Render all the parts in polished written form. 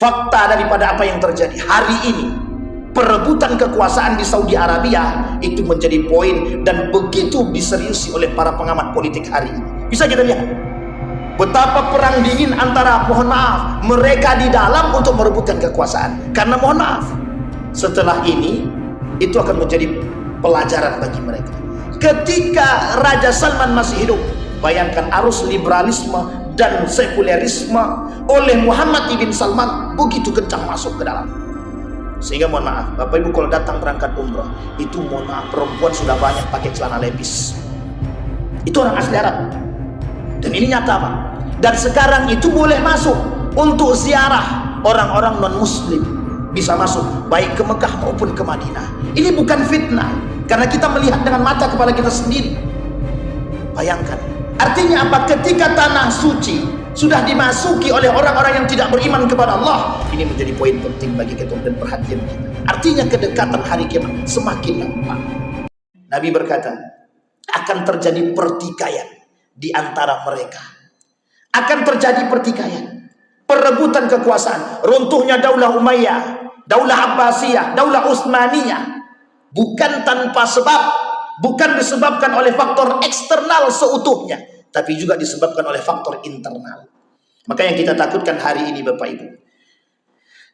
Fakta daripada apa yang terjadi hari ini, perebutan kekuasaan di Saudi Arabia itu menjadi poin dan begitu diseriusi oleh para pengamat politik hari ini. Bisa kita lihat betapa perang dingin antara, mohon maaf, mereka di dalam untuk merebutkan kekuasaan. Karena mohon maaf, setelah ini itu akan menjadi pelajaran bagi mereka. Ketika Raja Salman masih hidup, bayangkan arus liberalisme dan sekulerisme oleh Muhammad ibn Salman begitu kencang masuk ke dalam. Sehingga mohon maaf, Bapak Ibu kalau datang berangkat umrah, itu mohon maaf, perempuan sudah banyak pakai celana lepis. Itu orang asli Arab. Dan ini nyata Pak. Dan sekarang itu boleh masuk untuk ziarah orang-orang non-muslim. Bisa masuk baik ke Mekah maupun ke Madinah. Ini bukan fitnah, karena kita melihat dengan mata kepala kita sendiri. Bayangkan, artinya apa? Ketika tanah suci sudah dimasuki oleh orang-orang yang tidak beriman kepada Allah, ini menjadi poin penting bagi kita dan perhatian kita. Artinya kedekatan hari kiamat semakin nampak. Nabi berkata, akan terjadi pertikaian di antara mereka. Akan terjadi pertikaian, perebutan kekuasaan, runtuhnya Daulah Umayyah, Daulah Abbasiyah, Daulah Utsmaniyah. Bukan tanpa sebab, bukan disebabkan oleh faktor eksternal seutuhnya, tapi juga disebabkan oleh faktor internal. Maka yang kita takutkan hari ini Bapak Ibu,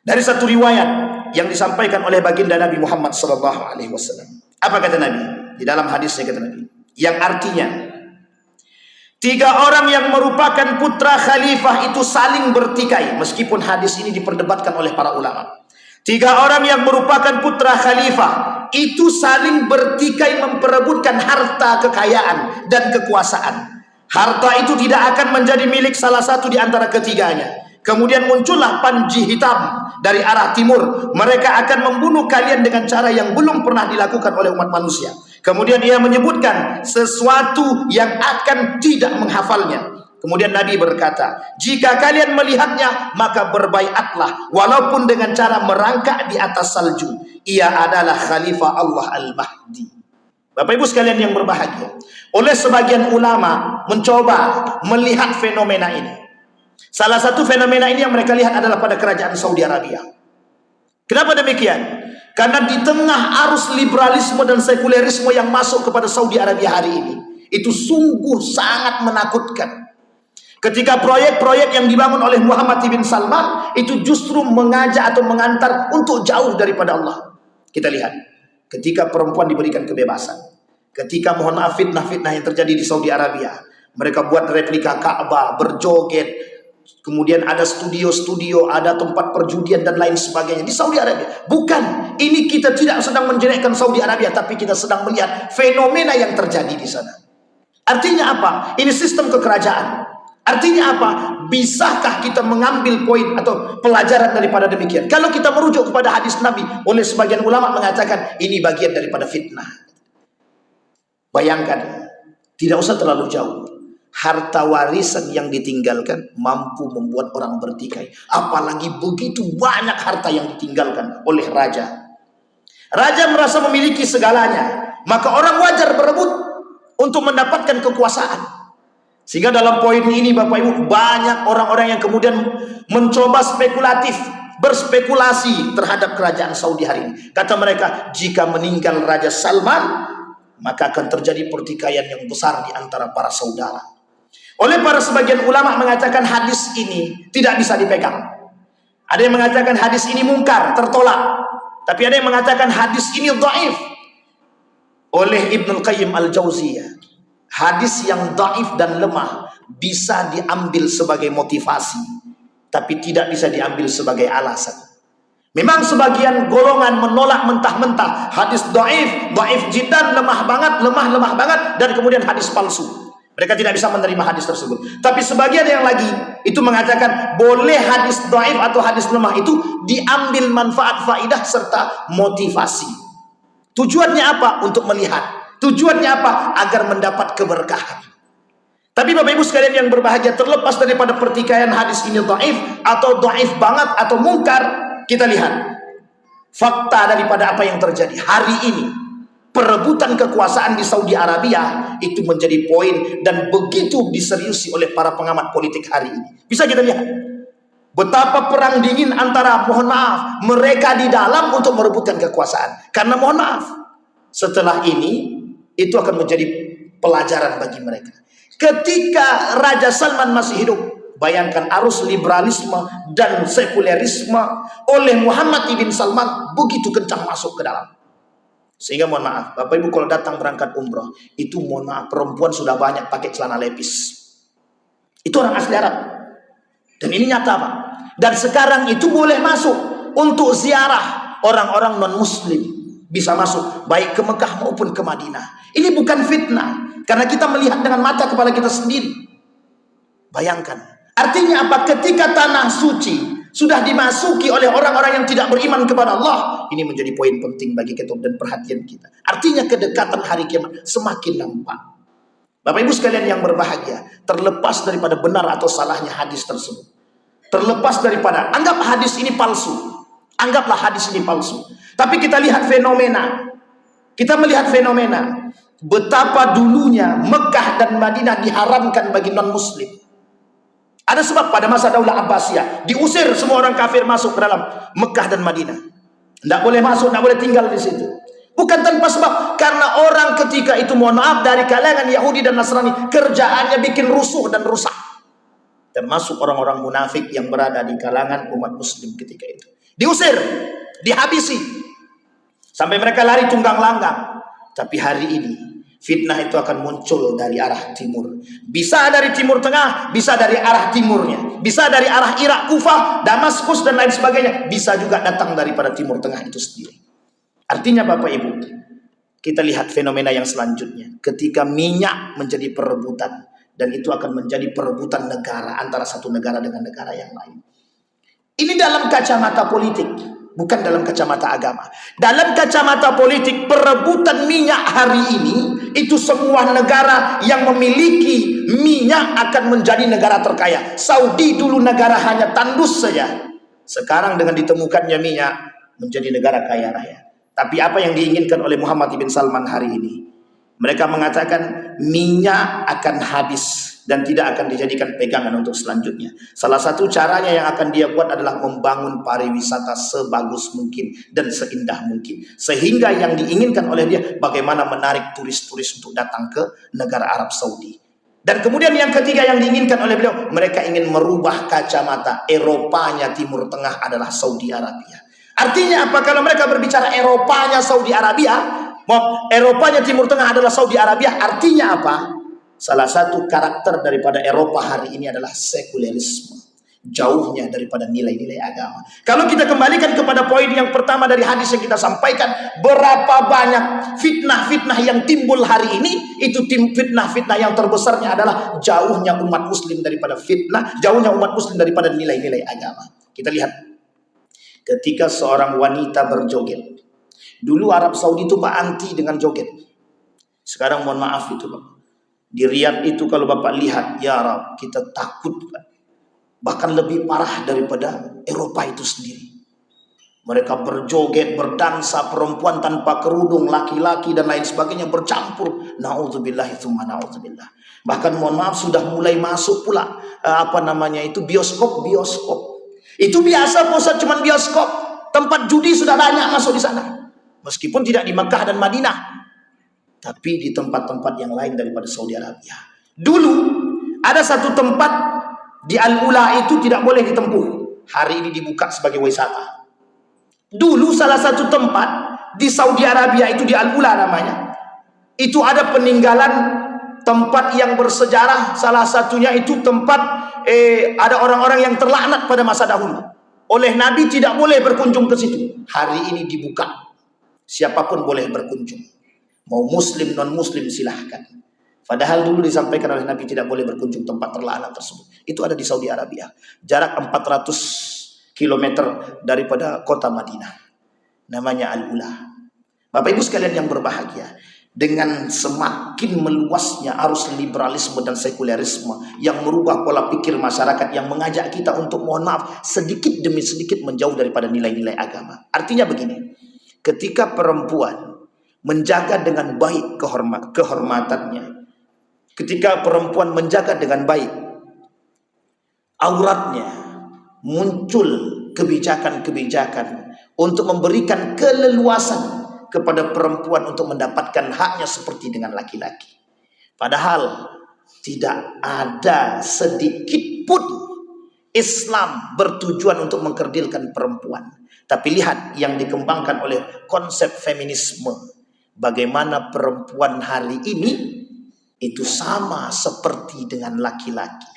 dari satu riwayat yang disampaikan oleh baginda Nabi Muhammad SAW. Apa kata Nabi? Di dalam hadisnya kata Nabi, yang artinya 3 orang yang merupakan putra khalifah itu saling bertikai. Meskipun hadis ini diperdebatkan oleh para ulama, 3 orang yang merupakan putra khalifah itu saling bertikai memperebutkan harta kekayaan dan kekuasaan. Harta itu tidak akan menjadi milik salah satu di antara ketiganya. Kemudian muncullah Panji hitam dari arah timur. Mereka akan membunuh kalian dengan cara yang belum pernah dilakukan oleh umat manusia. Kemudian ia menyebutkan sesuatu yang akan tidak menghafalnya. Kemudian Nabi berkata, jika kalian melihatnya, maka berbaiatlah walaupun dengan cara merangkak di atas salju. Ia adalah Khalifah Allah Al-Mahdi. Bapak Ibu sekalian yang berbahagia, oleh sebagian ulama mencoba melihat fenomena ini. Salah satu fenomena ini yang mereka lihat adalah pada kerajaan Saudi Arabia. Kenapa demikian? Karena di tengah arus liberalisme dan sekulerisme yang masuk kepada Saudi Arabia hari ini, itu sungguh sangat menakutkan. Ketika proyek-proyek yang dibangun oleh Muhammad ibn Salman itu justru mengajak atau mengantar untuk jauh daripada Allah. Kita lihat, ketika perempuan diberikan kebebasan, ketika mohon maaf fitnah-fitnah yang terjadi di Saudi Arabia, mereka buat replika Ka'bah, berjoget, kemudian ada studio-studio, ada tempat perjudian dan lain sebagainya di Saudi Arabia. Bukan, ini kita tidak sedang menjelekkan Saudi Arabia, tapi kita sedang melihat fenomena yang terjadi di sana. Artinya apa? Ini sistem kekerajaan. Artinya apa? Bisakah kita mengambil poin atau pelajaran daripada demikian? Kalau kita merujuk kepada hadis Nabi, oleh sebagian ulama mengatakan ini bagian daripada fitnah. Bayangkan, tidak usah terlalu jauh. Harta warisan yang ditinggalkan mampu membuat orang bertikai. Apalagi begitu banyak harta yang ditinggalkan oleh raja. Raja merasa memiliki segalanya, maka orang wajar berebut untuk mendapatkan kekuasaan. Sehingga dalam poin ini Bapak Ibu, banyak orang-orang yang kemudian mencoba spekulatif, berspekulasi terhadap kerajaan Saudi hari ini. Kata mereka, jika meninggal Raja Salman, maka akan terjadi pertikaian yang besar di antara para saudara. Oleh para sebagian ulama mengatakan hadis ini tidak bisa dipegang. Ada yang mengatakan hadis ini mungkar, tertolak. Tapi ada yang mengatakan hadis ini dhaif. Oleh Ibnul Qayyim Al-Jauziyah, hadis yang dhaif dan lemah bisa diambil sebagai motivasi, tapi tidak bisa diambil sebagai alasan. Memang sebagian golongan menolak mentah-mentah hadis dhaif, dhaif jiddan, lemah banget, dan kemudian hadis palsu. Mereka tidak bisa menerima hadis tersebut. Tapi sebagian yang lagi itu mengatakan boleh hadis dhaif atau hadis lemah itu diambil manfaat, faidah serta motivasi. Tujuannya apa? Untuk melihat. Tujuannya apa? Agar mendapat keberkahan. Tapi Bapak Ibu sekalian yang berbahagia, terlepas daripada pertikaian hadis ini dhaif atau dhaif banget atau mungkar, kita lihat fakta daripada apa yang terjadi hari ini. Perebutan kekuasaan di Saudi Arabia itu menjadi poin dan begitu diseriusi oleh para pengamat politik hari ini. Bisa kita lihat Betapa perang dingin antara, mohon maaf, mereka di dalam untuk merebutkan kekuasaan. Karena mohon maaf, setelah ini itu akan menjadi pelajaran bagi mereka. Ketika Raja Salman masih hidup, bayangkan arus liberalisme dan sekulerisme oleh Muhammad ibn Salman begitu kencang masuk ke dalam. Sehingga mohon maaf, Bapak Ibu kalau datang berangkat umroh, itu mohon maaf, perempuan sudah banyak pakai celana lepis. Itu orang asli Arab. Dan ini nyata Pak. Dan sekarang itu boleh masuk untuk ziarah orang-orang non-muslim. Bisa masuk baik ke Mekah maupun ke Madinah. Ini bukan fitnah. Karena kita melihat dengan mata kepala kita sendiri. Bayangkan. Artinya apa? Ketika tanah suci sudah dimasuki oleh orang-orang yang tidak beriman kepada Allah. Ini menjadi poin penting bagi kita dan perhatian kita. Artinya kedekatan hari kiamat semakin nampak. Bapak Ibu sekalian yang berbahagia, terlepas daripada benar atau salahnya hadis tersebut, terlepas daripada anggap hadis ini palsu, anggaplah hadis ini palsu, tapi kita lihat fenomena, kita melihat fenomena betapa dulunya Mekah dan Madinah diharamkan bagi non muslim. Ada sebab pada masa Daulah Abbasiyah diusir semua orang kafir masuk ke dalam Mekah dan Madinah, tidak boleh masuk, tidak boleh tinggal di situ. Bukan tanpa sebab, karena orang ketika itu mohon maaf dari kalangan Yahudi dan Nasrani kerjaannya bikin rusuh dan rusak. Termasuk orang-orang munafik yang berada di kalangan umat muslim ketika itu. Diusir, dihabisi. Sampai mereka lari tunggang langgang. Tapi hari ini fitnah itu akan muncul dari arah timur. Bisa dari timur tengah, bisa dari arah timurnya. Bisa dari arah Irak, Kufah, Damaskus dan lain sebagainya. Bisa juga datang daripada timur tengah itu sendiri. Artinya Bapak Ibu, kita lihat fenomena yang selanjutnya. Ketika minyak menjadi perebutan, dan itu akan menjadi perebutan negara antara satu negara dengan negara yang lain. Ini dalam kacamata politik, bukan dalam kacamata agama. Dalam kacamata politik, perebutan minyak hari ini, itu semua negara yang memiliki minyak akan menjadi negara terkaya. Saudi dulu negara hanya tandus saja. Sekarang dengan ditemukannya minyak, menjadi negara kaya raya. Tapi apa yang diinginkan oleh Muhammad ibn Salman hari ini? Mereka mengatakan minyak akan habis dan tidak akan dijadikan pegangan untuk selanjutnya. Salah satu caranya yang akan dia buat adalah membangun pariwisata sebagus mungkin dan seindah mungkin. Sehingga yang diinginkan oleh dia bagaimana menarik turis-turis untuk datang ke negara Arab Saudi. Dan kemudian yang ketiga yang diinginkan oleh beliau, mereka ingin merubah kacamata Eropanya Timur Tengah adalah Saudi Arabia. Artinya apa? Kalau mereka berbicara Eropanya Saudi Arabia, Eropanya Timur Tengah adalah Saudi Arabia, artinya apa? Salah satu karakter daripada Eropa hari ini adalah sekulerisme, jauhnya daripada nilai-nilai agama. Kalau kita kembalikan kepada poin yang pertama dari hadis yang kita sampaikan, berapa banyak fitnah-fitnah yang timbul hari ini, itu fitnah-fitnah yang terbesarnya adalah jauhnya umat muslim daripada fitnah, jauhnya umat muslim daripada nilai-nilai agama. Kita lihat ketika seorang wanita berjoget. Dulu Arab Saudi itu Pak anti dengan joget. Sekarang mohon maaf itu Pak. Di Riyadh itu kalau Bapak lihat, ya Arab, kita takut Pak. Bahkan lebih parah daripada Eropa itu sendiri. Mereka berjoget, berdansa, perempuan tanpa kerudung, laki-laki dan lain sebagainya bercampur. Na'udzubillah tsumma na'udzubillah. Bahkan mohon maaf sudah mulai masuk pula bioskop. Itu biasa Ustaz, cuman bioskop. Tempat judi sudah banyak masuk di sana. Meskipun tidak di Mekah dan Madinah, tapi di tempat-tempat yang lain daripada Saudi Arabia. Dulu ada satu tempat di Al-Ula itu tidak boleh ditempuh. Hari ini dibuka sebagai wisata. Dulu salah satu tempat di Saudi Arabia itu di Al-Ula namanya. Itu ada peninggalan tempat yang bersejarah. Salah satunya itu tempat ada orang-orang yang terlaknat pada masa dahulu. Oleh Nabi tidak boleh berkunjung ke situ. Hari ini dibuka. Siapapun boleh berkunjung. Mau muslim, non-muslim silahkan. Padahal dulu disampaikan oleh Nabi tidak boleh berkunjung tempat terlaknat tersebut. Itu ada di Saudi Arabia. Jarak 400 km daripada kota Madinah. Namanya Al-Ula. Bapak Ibu sekalian yang berbahagia. Dengan semakin meluasnya arus liberalisme dan sekulerisme yang merubah pola pikir masyarakat, yang mengajak kita untuk mohon maaf sedikit demi sedikit menjauh daripada nilai-nilai agama. Artinya begini, ketika perempuan menjaga dengan baik kehormatannya, ketika perempuan menjaga dengan baik auratnya, muncul kebijakan-kebijakan untuk memberikan keleluasan kepada perempuan untuk mendapatkan haknya seperti dengan laki-laki. Padahal tidak ada sedikit pun Islam bertujuan untuk mengkerdilkan perempuan. Tapi lihat yang dikembangkan oleh konsep feminisme. Bagaimana perempuan hari ini itu sama seperti dengan laki-laki.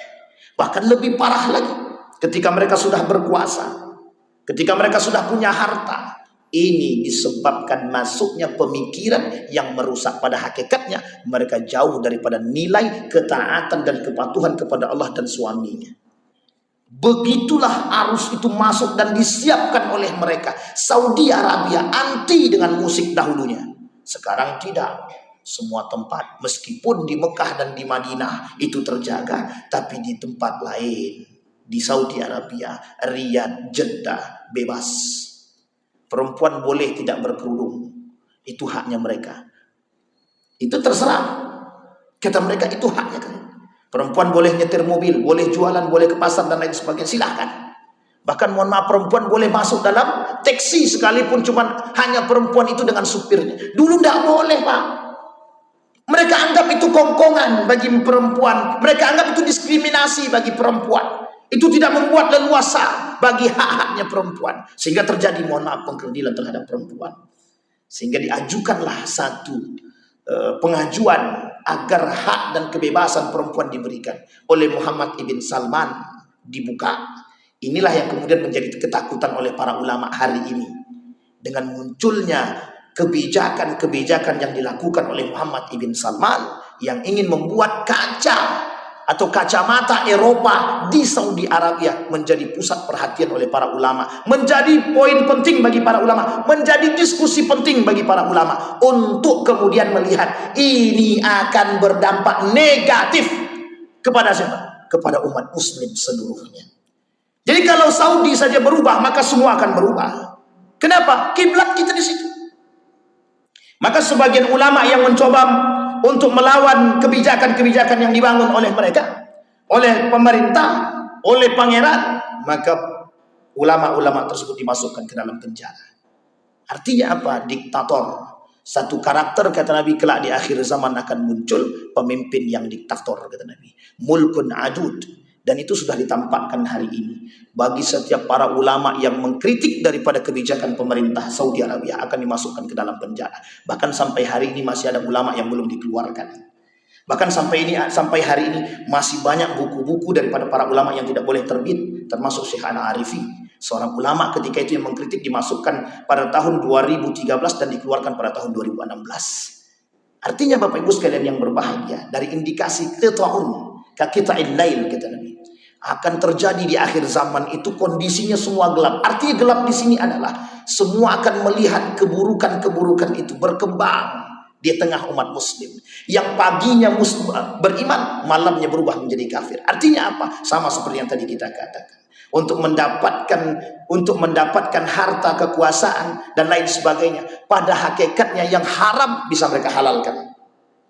Bahkan lebih parah lagi ketika mereka sudah berkuasa, ketika mereka sudah punya harta. Ini disebabkan masuknya pemikiran yang merusak. Pada hakikatnya mereka jauh daripada nilai ketaatan dan kepatuhan kepada Allah dan suaminya. Begitulah arus itu masuk dan disiapkan oleh mereka. Saudi Arabia anti dengan musik dahulunya. Sekarang tidak. Semua tempat, meskipun di Mekah dan di Madinah itu terjaga, tapi di tempat lain, di Saudi Arabia, Riyadh, Jeddah, bebas. Perempuan boleh tidak berkerudung. Itu haknya mereka. Itu terserah. Kata mereka itu haknya kan. Perempuan boleh nyetir mobil, boleh jualan, boleh ke pasar dan lain sebagainya. Silahkan. Bahkan mohon maaf, perempuan boleh masuk dalam taksi sekalipun cuman hanya perempuan itu dengan supirnya. Dulu tidak boleh, Pak. Mereka anggap itu kongkongan bagi perempuan. Mereka anggap itu diskriminasi bagi perempuan. Itu tidak membuat leluasa bagi hak-haknya perempuan. Sehingga terjadi mohon maaf pengkerdilan terhadap perempuan. Sehingga diajukanlah satu pengajuan agar hak dan kebebasan perempuan diberikan oleh Muhammad ibn Salman dibuka. Inilah yang kemudian menjadi ketakutan oleh para ulama hari ini. Dengan munculnya kebijakan-kebijakan yang dilakukan oleh Muhammad ibn Salman yang ingin membuat kaca atau kacamata Eropa di Saudi Arabia menjadi pusat perhatian oleh para ulama, menjadi poin penting bagi para ulama, menjadi diskusi penting bagi para ulama untuk kemudian melihat ini akan berdampak negatif kepada siapa? Kepada umat muslim seluruhnya. Jadi kalau Saudi saja berubah, maka semua akan berubah. Kenapa? Kiblat kita di situ. Maka sebagian ulama yang mencoba untuk melawan kebijakan-kebijakan yang dibangun oleh mereka, oleh pemerintah, oleh pangeran, maka ulama-ulama tersebut dimasukkan ke dalam penjara. Artinya apa? Diktator. Satu karakter kata Nabi kelak di akhir zaman akan muncul pemimpin yang diktator kata Nabi. Mulkun adud. Dan itu sudah ditampakkan hari ini. Bagi setiap para ulama yang mengkritik daripada kebijakan pemerintah Saudi Arabia akan dimasukkan ke dalam penjara. Bahkan sampai hari ini masih ada ulama yang belum dikeluarkan. Bahkan sampai hari ini masih banyak buku-buku daripada para ulama yang tidak boleh terbit. Termasuk Syekh Ana Arifi. Seorang ulama ketika itu yang mengkritik dimasukkan pada tahun 2013 dan dikeluarkan pada tahun 2016. Artinya Bapak Ibu sekalian yang berbahagia, dari indikasi qita'un kaqita'il lail kata Nabi, akan terjadi di akhir zaman itu kondisinya semua gelap. Artinya gelap di sini adalah semua akan melihat keburukan-keburukan itu berkembang di tengah umat muslim. Yang paginya beriman, malamnya berubah menjadi kafir. Artinya apa? Sama seperti yang tadi kita katakan. Untuk mendapatkan harta, kekuasaan dan lain sebagainya. Pada hakikatnya yang haram bisa mereka halalkan.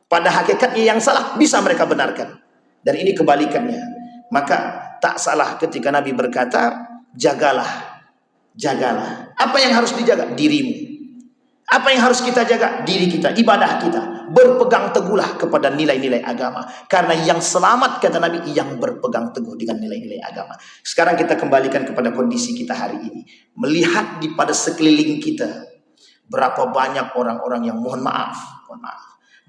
Pada hakikatnya yang salah bisa mereka benarkan. Dan ini kebalikannya. Maka tak salah ketika Nabi berkata, jagalah. Apa yang harus dijaga? Dirimu. Apa yang harus kita jaga? Diri kita, ibadah kita. Berpegang teguhlah kepada nilai-nilai agama. Karena yang selamat kata Nabi yang berpegang teguh dengan nilai-nilai agama. Sekarang kita kembalikan kepada kondisi kita hari ini. Melihat di pada sekeliling kita, berapa banyak orang-orang yang mohon maaf.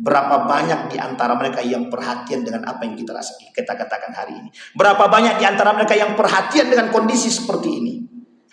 Berapa banyak di antara mereka yang perhatian dengan apa yang kita katakan hari ini. Berapa banyak di antara mereka yang perhatian dengan kondisi seperti ini.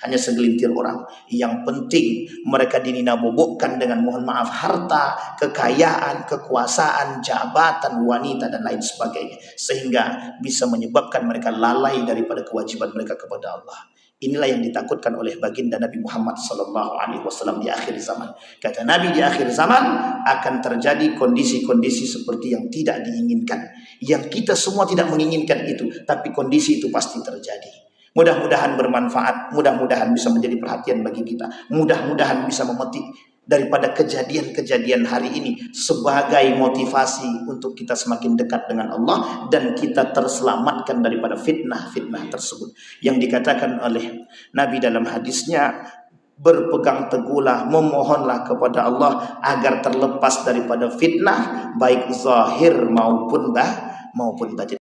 Hanya segelintir orang. Yang penting mereka dinabobokkan dengan mohon maaf harta, kekayaan, kekuasaan, jabatan, wanita dan lain sebagainya. Sehingga bisa menyebabkan mereka lalai daripada kewajiban mereka kepada Allah. Inilah yang ditakutkan oleh baginda Nabi Muhammad SAW di akhir zaman. Kata Nabi, di akhir zaman akan terjadi kondisi-kondisi seperti yang tidak diinginkan. Yang kita semua tidak menginginkan itu, tapi kondisi itu pasti terjadi. Mudah-mudahan bermanfaat, mudah-mudahan bisa menjadi perhatian bagi kita. Mudah-mudahan bisa memetik daripada kejadian-kejadian hari ini sebagai motivasi untuk kita semakin dekat dengan Allah dan kita terselamatkan daripada fitnah-fitnah tersebut. Yang dikatakan oleh Nabi dalam hadisnya, berpegang teguhlah, memohonlah kepada Allah agar terlepas daripada fitnah baik zahir maupun batin.